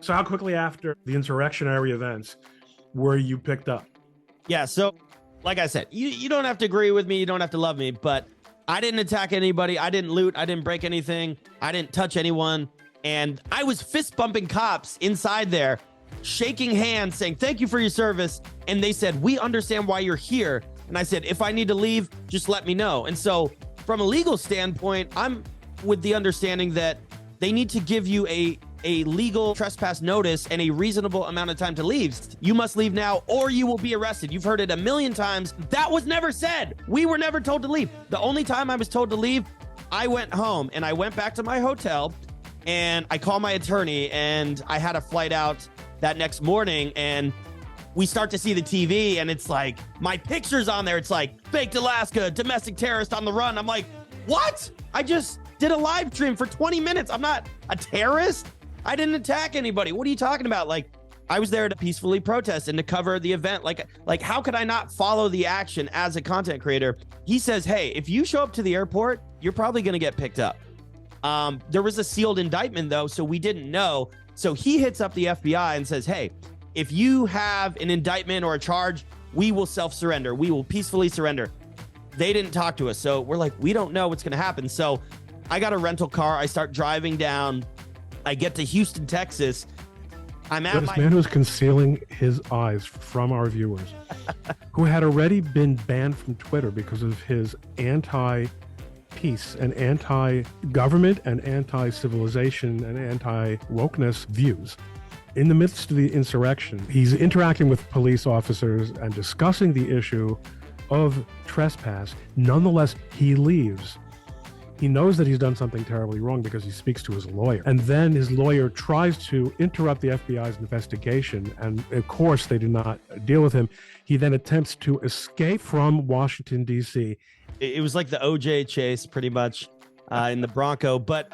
So how quickly after the insurrectionary events were you picked up? Yeah, so like I said, you don't have to agree with me, you don't have to love me, but I didn't attack anybody, I didn't loot, I didn't break anything, I didn't touch anyone, and I was fist bumping cops inside there, shaking hands, saying thank you for your service, and they said, we understand why you're here, and I said, if I need to leave, just let me know. And so from a legal standpoint, I'm with the understanding that they need to give you a legal trespass notice and a reasonable amount of time to leave. You must leave now or you will be arrested. You've heard it a million times. That was never said. We were never told to leave. The only time I was told to leave, I went home and I went back to my hotel and I called my attorney and I had a flight out that next morning and we start to see the TV and it's like, my picture's on there. It's like, faked Alaska, domestic terrorist on the run. I'm like, what? I just did a live stream for 20 minutes. I'm not a terrorist. I didn't attack anybody. What are you talking about? Like, I was there to peacefully protest and to cover the event. Like, how could I not follow the action as a content creator? He says, hey, if you show up to the airport, you're probably going to get picked up. There was a sealed indictment, though, so we didn't know. So he hits up the FBI and says, hey, if you have an indictment or a charge, we will self-surrender. We will peacefully surrender. They didn't talk to us. So we're like, we don't know what's going to happen. So I got a rental car. I start driving down. I get to Houston, Texas. I'm at this man who's concealing his eyes from our viewers, who had already been banned from Twitter because of his anti-peace and anti-government and anti-civilization and anti-wokeness views. In the midst of the insurrection, he's interacting with police officers and discussing the issue of trespass. Nonetheless, he leaves. He knows that he's done something terribly wrong because he speaks to his lawyer. And then his lawyer tries to interrupt the FBI's investigation. And of course, they do not deal with him. He then attempts to escape from Washington, D.C. It was like the OJ chase, pretty much, in the Bronco. But